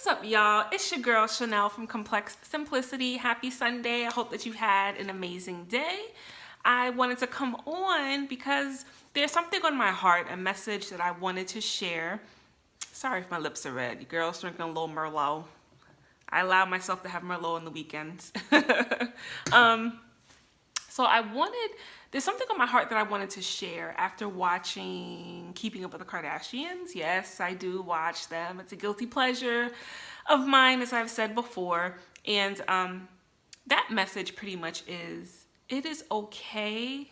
What's up, y'all? It's your girl Chanel from Complex Simplicity. Happy Sunday. I hope that you had an amazing day. I wanted to come on because there's something on my heart, a message that I wanted to share. Sorry if my lips are red. Your girl's drinking a little Merlot. I allow myself to have Merlot on the weekends. So there's something on my heart that I wanted to share after watching Keeping Up with the Kardashians. Yes, I do watch them. It's a guilty pleasure of mine, as I've said before. And that message pretty much is, it is okay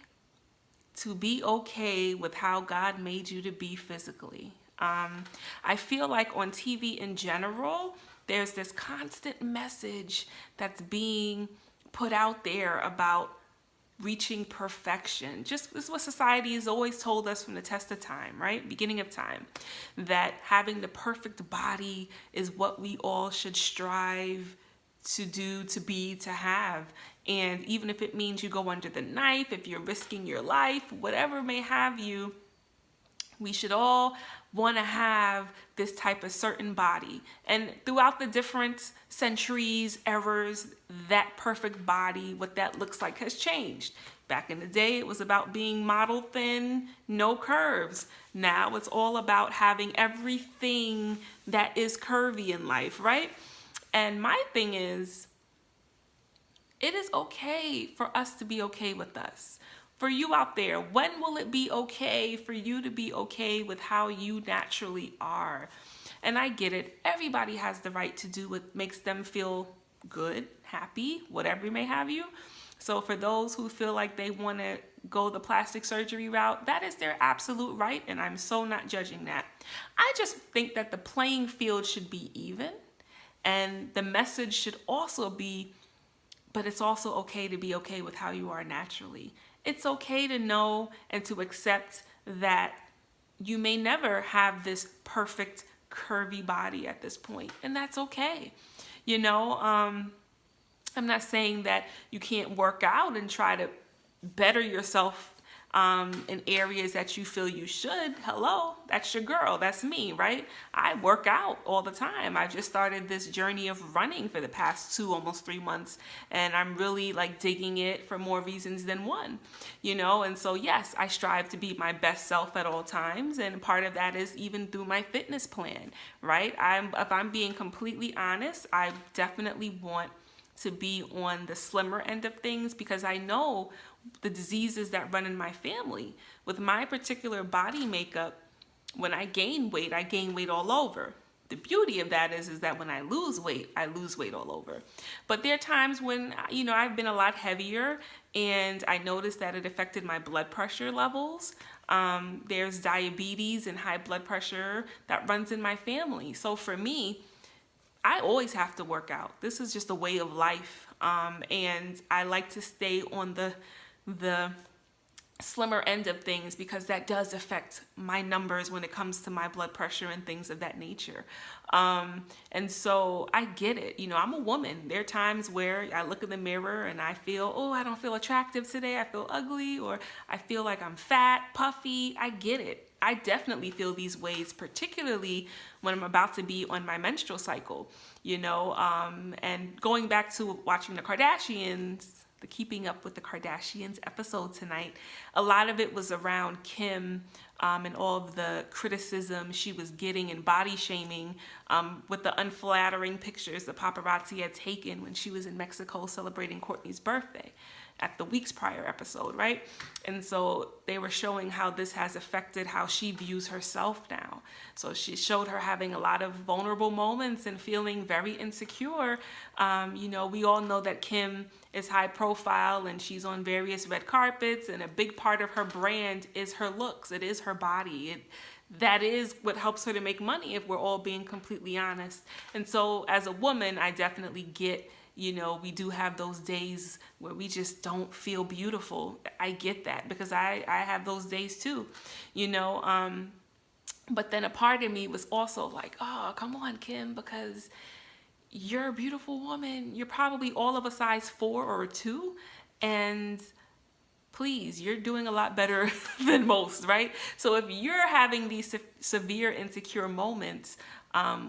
to be okay with how God made you to be physically. I feel like on TV in general, there's this constant message that's being put out there about reaching perfection. Just this is what society has always told us from the test of time, right? Beginning of time, that having the perfect body is what we all should strive to do, to be, to have. And even if it means you go under the knife, if you're risking your life, whatever may have you, we should all want to have this type of certain body. And throughout the different centuries, eras, that perfect body, what that looks like has changed. Back in the day, it was about being model thin, no curves. Now it's all about having everything that is curvy in life, right? And my thing is, it is okay for us to be okay with us. For you out there, when will it be okay for you to be okay with how you naturally are? And I get it. Everybody has the right to do what makes them feel good, happy, whatever may have you. So for those who feel like they want to go the plastic surgery route, that is their absolute right, and I'm so not judging that. I just think that the playing field should be even, and the message should also be, but it's also okay to be okay with how you are naturally. It's okay to know and to accept that you may never have this perfect curvy body at this point, and that's okay. I'm not saying that you can't work out and try to better yourself in areas that you feel you should. Hello, that's your girl, that's me, right? I work out all the time. I just started this journey of running for the past almost 3 months, and I'm really like digging it for more reasons than one, and so yes, I strive to be my best self at all times, and part of that is even through my fitness plan, right? If I'm being completely honest, I definitely want to be on the slimmer end of things because I know the diseases that run in my family. With my particular body makeup, when I gain weight all over. The beauty of that is that when I lose weight all over. But there are times when, I've been a lot heavier and I noticed that it affected my blood pressure levels. There's diabetes and high blood pressure that runs in my family. So for me, I always have to work out. This is just a way of life. And I like to stay on the slimmer end of things because that does affect my numbers when it comes to my blood pressure and things of that nature. And so I get it. I'm a woman. There are times where I look in the mirror and I feel, oh, I don't feel attractive today. I feel ugly, or I feel like I'm fat, puffy. I get it. I definitely feel these ways, particularly when I'm about to be on my menstrual cycle, and going back to watching the Kardashians, the Keeping Up with the Kardashians episode tonight, a lot of it was around Kim and all of the criticism she was getting and body shaming with the unflattering pictures the paparazzi had taken when she was in Mexico celebrating Kourtney's birthday at the weeks prior episode, right? And so they were showing how this has affected how she views herself now. So she showed her having a lot of vulnerable moments and feeling very insecure. We all know that Kim is high profile and she's on various red carpets, and a big part of her brand is her looks. It is her body. That is what helps her to make money, if we're all being completely honest. And so as a woman, I definitely get, we do have those days where we just don't feel beautiful. I get that because I have those days too, but then a part of me was also like, oh, come on, Kim, because you're a beautiful woman. You're probably all of a size 4 or 2. And please, you're doing a lot better than most, right? So if you're having these severe insecure moments,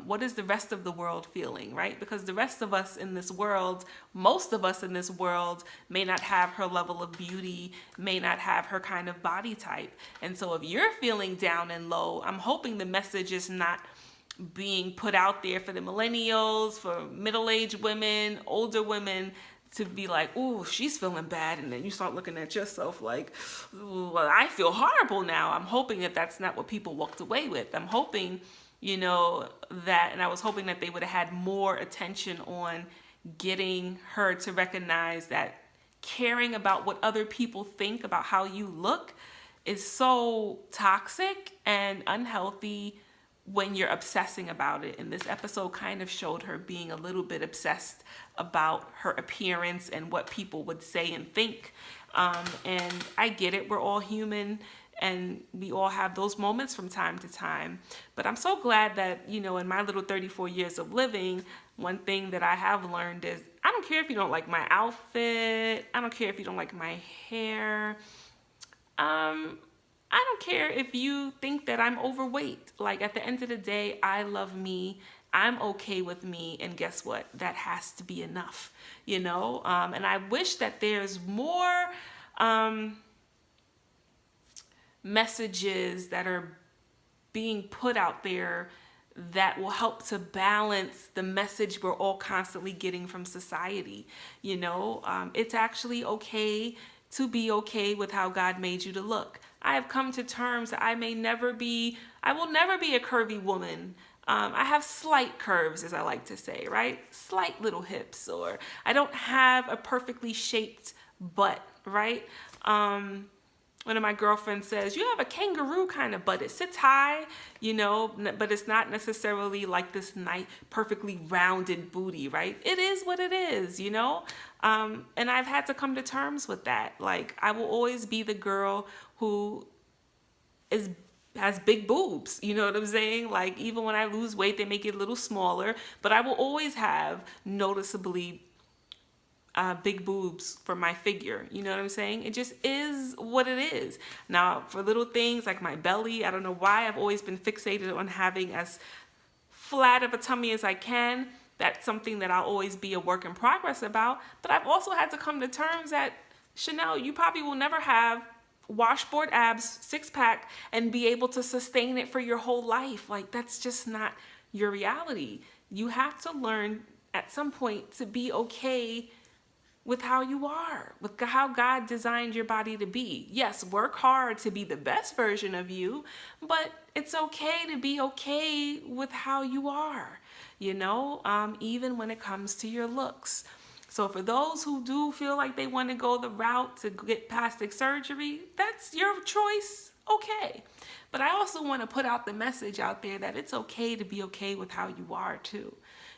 what is the rest of the world feeling, right? Because the rest of us in this world, most of us in this world may not have her level of beauty, may not have her kind of body type. And so if you're feeling down and low, I'm hoping the message is not being put out there for the millennials, for middle-aged women, older women, to be like, "Ooh, she's feeling bad," and then you start looking at yourself like, "Well, I feel horrible now." I'm hoping that that's not what people walked away with. I'm hoping, that, and I was hoping that they would have had more attention on getting her to recognize that caring about what other people think about how you look is so toxic and unhealthy when you're obsessing about it. And this episode kind of showed her being a little bit obsessed about her appearance and what people would say and think. And I get it, we're all human and we all have those moments from time to time. But I'm so glad that, in my little 34 years of living, one thing that I have learned is I don't care if you don't like my outfit. I don't care if you don't like my hair. I don't care if you think that I'm overweight. Like, at the end of the day, I love me. I'm okay with me. And guess what? That has to be enough, And I wish that there's more messages that are being put out there that will help to balance the message we're all constantly getting from society. It's actually okay to be okay with how God made you to look. I have come to terms that I will never be a curvy woman. I have slight curves, as I like to say, right? Slight little hips, or I don't have a perfectly shaped butt, right? One of my girlfriends says, you have a kangaroo kind of butt. It sits high, but it's not necessarily like this nice, perfectly rounded booty, right? It is what it is, And I've had to come to terms with that. Like, I will always be the girl who has big boobs, you know what I'm saying? Like, even when I lose weight, they make it a little smaller, but I will always have noticeably big boobs for my figure. You know what I'm saying? It just is what it is. Now, for little things like my belly, I don't know why I've always been fixated on having as flat of a tummy as I can. That's something that I'll always be a work in progress about. But I've also had to come to terms that, Chanel, you probably will never have washboard abs, six-pack, and be able to sustain it for your whole life. Like, that's just not your reality. You have to learn at some point to be okay with how you are, with how God designed your body to be. Yes, work hard to be the best version of you, but it's okay to be okay with how you are, even when it comes to your looks. So for those who do feel like they want to go the route to get plastic surgery, that's your choice, okay. But I also want to put out the message out there that it's okay to be okay with how you are too.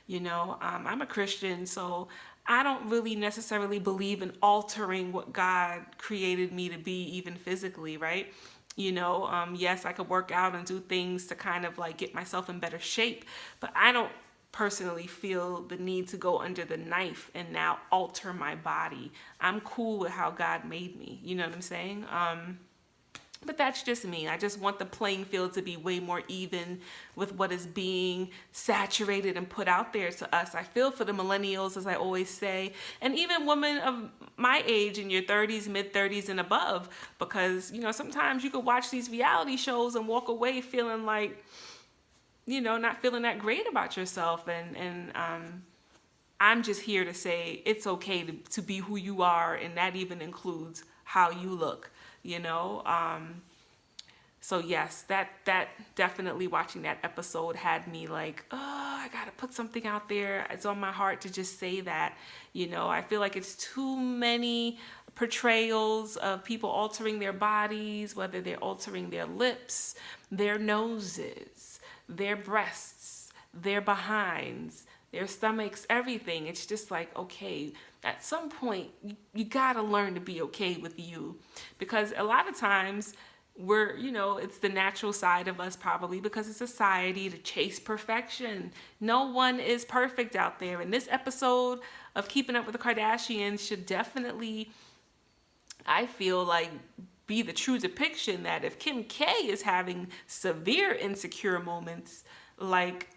I'm a Christian, so I don't really necessarily believe in altering what God created me to be, even physically, right? Yes, I could work out and do things to kind of like get myself in better shape, but I don't personally feel the need to go under the knife and now alter my body. I'm cool with how God made me. You know what I'm saying? But that's just me. I just want the playing field to be way more even with what is being saturated and put out there to us. I feel for the millennials, as I always say, and even women of my age, in your 30s, mid-30s and above, because, sometimes you could watch these reality shows and walk away feeling like, not feeling that great about yourself. And I'm just here to say it's okay to be who you are, and that even includes how you look. So yes, that definitely, watching that episode had me like, oh, I gotta put something out there. It's on my heart to just say that. I feel like it's too many portrayals of people altering their bodies, whether they're altering their lips, their noses, their breasts, their behinds, their stomachs, everything. It's just like, okay, at some point, you gotta learn to be okay with you. Because a lot of times, it's the natural side of us, probably because of society, to chase perfection. No one is perfect out there. And this episode of Keeping Up with the Kardashians should definitely I feel like be the true depiction that if Kim K is having severe insecure moments, like,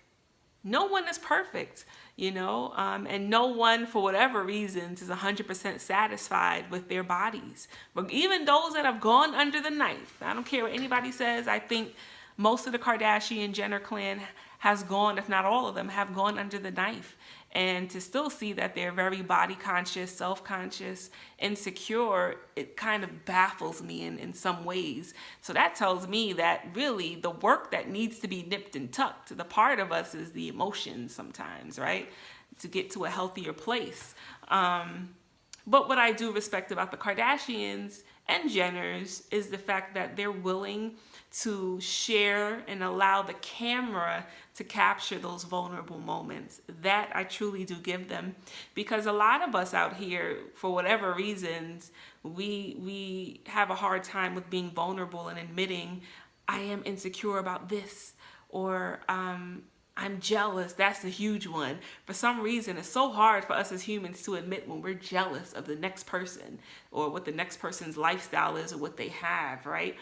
no one is perfect, and no one, for whatever reasons, is 100% satisfied with their bodies. But even those that have gone under the knife, I don't care what anybody says, I think most of the Kardashian Jenner clan has gone, if not all of them, have gone under the knife. And to still see that they're very body conscious, self-conscious, insecure, it kind of baffles me in some ways. So that tells me that really the work that needs to be nipped and tucked, the part of us is the emotions sometimes, right? To get to a healthier place. But what I do respect about the Kardashians and Jenners is the fact that they're willing to share and allow the camera to capture those vulnerable moments. That I truly do give them, because a lot of us out here, for whatever reasons, we have a hard time with being vulnerable and admitting, I am insecure about this, or I'm jealous. That's a huge one. For some reason, it's so hard for us as humans to admit when we're jealous of the next person or what the next person's lifestyle is or what they have, right?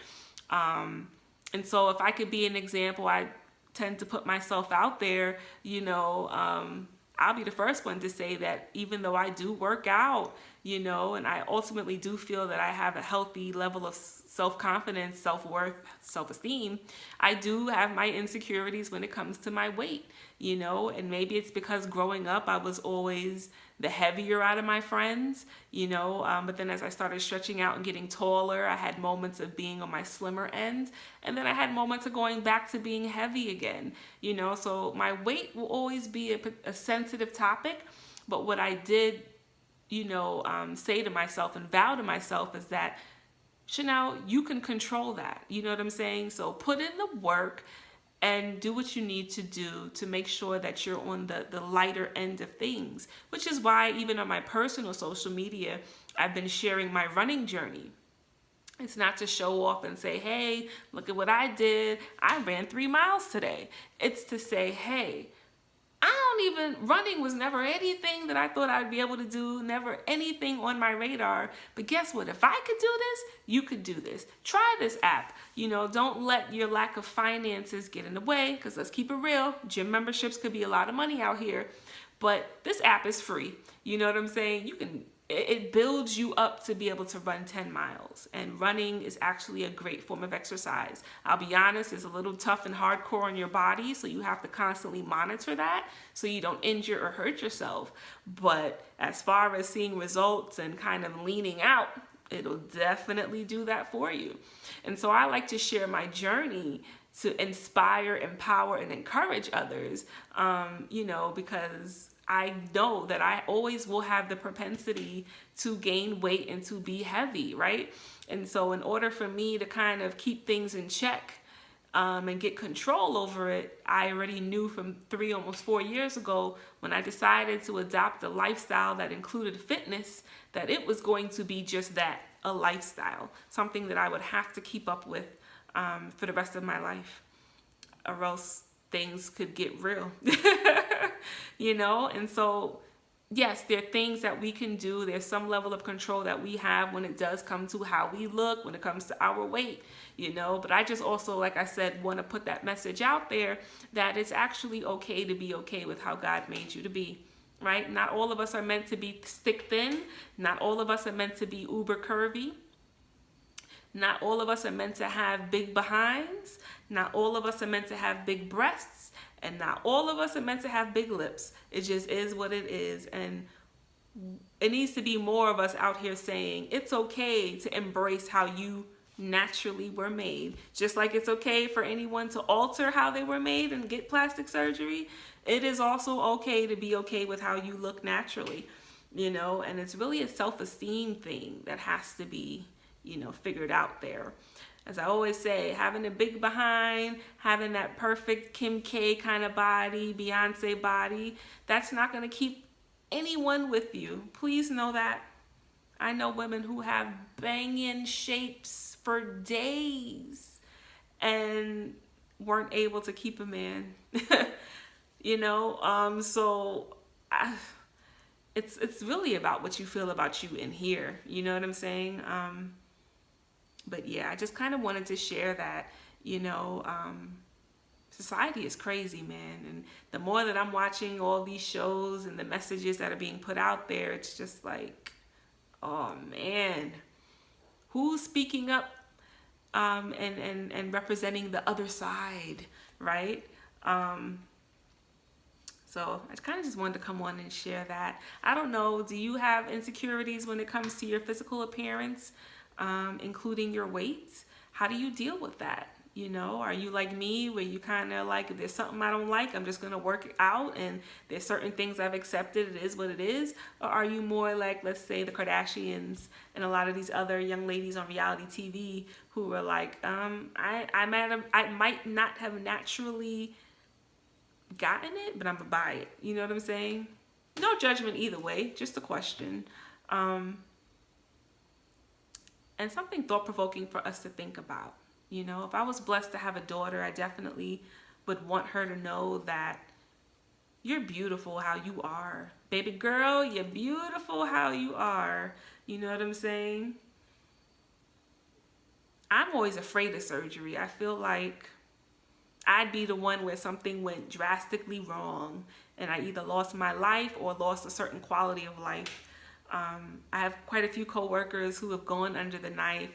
And so if I could be an example, I tend to put myself out there, I'll be the first one to say that even though I do work out, and I ultimately do feel that I have a healthy level of self-confidence, self-worth, self-esteem, I do have my insecurities when it comes to my weight, and maybe it's because growing up I was always the heavier out of my friends, but then as I started stretching out and getting taller, I had moments of being on my slimmer end, and then I had moments of going back to being heavy again, so my weight will always be a sensitive topic. But what I did, say to myself and vow to myself is that, Chanel, you can control that. You know what I'm saying? So put in the work and do what you need to do to make sure that you're on the lighter end of things, which is why even on my personal social media, I've been sharing my running journey. It's not to show off and say, hey, look at what I did. I ran 3 miles today. It's to say, hey, running was never anything that I thought I'd be able to do, never anything on my radar. But guess what? If I could do this, you could do this. Try this app. Don't let your lack of finances get in the way, because let's keep it real. Gym memberships could be a lot of money out here, but this app is free. You know what I'm saying? It builds you up to be able to run 10 miles. And running is actually a great form of exercise. I'll be honest, it's a little tough and hardcore on your body, so you have to constantly monitor that so you don't injure or hurt yourself. But as far as seeing results and kind of leaning out, it'll definitely do that for you. And so I like to share my journey to inspire, empower, and encourage others, because I know that I always will have the propensity to gain weight and to be heavy, right? And so in order for me to kind of keep things in check and get control over it, I already knew from 3, almost 4 years ago, when I decided to adopt a lifestyle that included fitness, that it was going to be just that, a lifestyle, something that I would have to keep up with for the rest of my life, or else things could get real. And so, yes, there are things that we can do. There's some level of control that we have when it does come to how we look, when it comes to our weight, but I just also, like I said, want to put that message out there that it's actually okay to be okay with how God made you to be, right? Not all of us are meant to be stick thin. Not all of us are meant to be uber curvy. Not all of us are meant to have big behinds. Not all of us are meant to have big breasts. And not all of us are meant to have big lips. It just is what it is. And it needs to be more of us out here saying it's okay to embrace how you naturally were made. Just like it's okay for anyone to alter how they were made and get plastic surgery, it is also okay to be okay with how you look naturally, and it's really a self-esteem thing that has to be, figured out there. As I always say, having a big behind, having that perfect Kim K kind of body, Beyonce body, that's not going to keep anyone with you. Please know that. I know women who have banging shapes for days and weren't able to keep a man. So it's really about what you feel about you in here. You know what I'm saying? But yeah, I just kind of wanted to share that, you know, society is crazy, man. And the more that I'm watching all these shows and the messages that are being put out there, it's just like, oh man, who's speaking up and representing the other side, right? So I kind of just wanted to come on and share that. I don't know, do you have insecurities when it comes to your physical appearance, including your weight? How do you deal with that? You know, are you like me where you kind of like, if there's something I don't like, I'm just going to work it out, and there's certain things I've accepted, it is what it is? Or are you more like, let's say, the Kardashians and a lot of these other young ladies on reality TV who are like, I might not have naturally gotten it, but I'm gonna buy it. You know what I'm saying? No judgment either way, just a question. And something thought-provoking for us to think about. You know, if I was blessed to have a daughter, I definitely would want her to know that you're beautiful how you are. Baby girl, you're beautiful how you are. You know what I'm saying? I'm always afraid of surgery. I feel like I'd be the one where something went drastically wrong and I either lost my life or lost a certain quality of life. I have quite a few coworkers who have gone under the knife.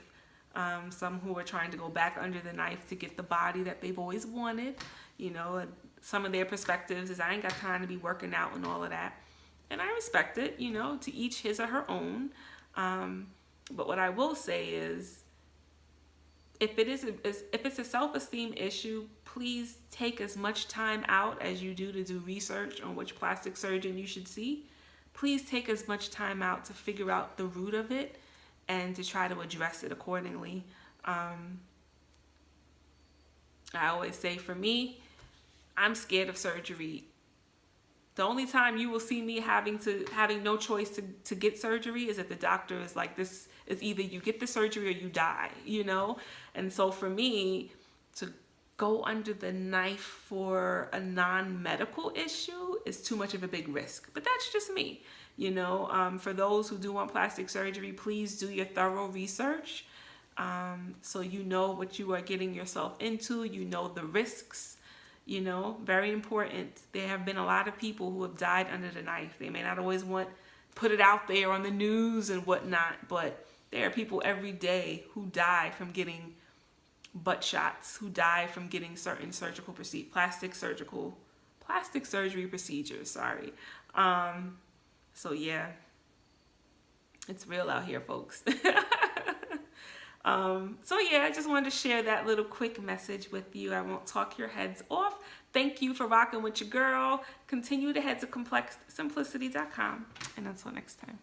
Some who are trying to go back under the knife to get the body that they've always wanted. You know, and some of their perspectives is I ain't got time to be working out and all of that. And I respect it, you know, to each his or her own. But what I will say is, if it's a self-esteem issue, please take as much time out as you do to do research on which plastic surgeon you should see. Please take as much time out to figure out the root of it and to try to address it accordingly. I always say, for me, I'm scared of surgery. The only time you will see me having no choice to get surgery is if the doctor is like, this is either you get the surgery or you die, you know? And so for me, to go under the knife for a non-medical issue is too much of a big risk. But that's just me, you know? For those who do want plastic surgery, please do your thorough research, so you know what you are getting yourself into, you know the risks. You know, very important. There have been a lot of people who have died under the knife. They may not always put it out there on the news and whatnot, but there are people every day who die from getting butt shots, who die from getting certain plastic surgery procedures, sorry. So yeah, it's real out here, folks. So yeah, I just wanted to share that little quick message with you. I won't talk your heads off. Thank you for rocking with your girl. Continue to head to ComplexSimplicity.com. And until next time.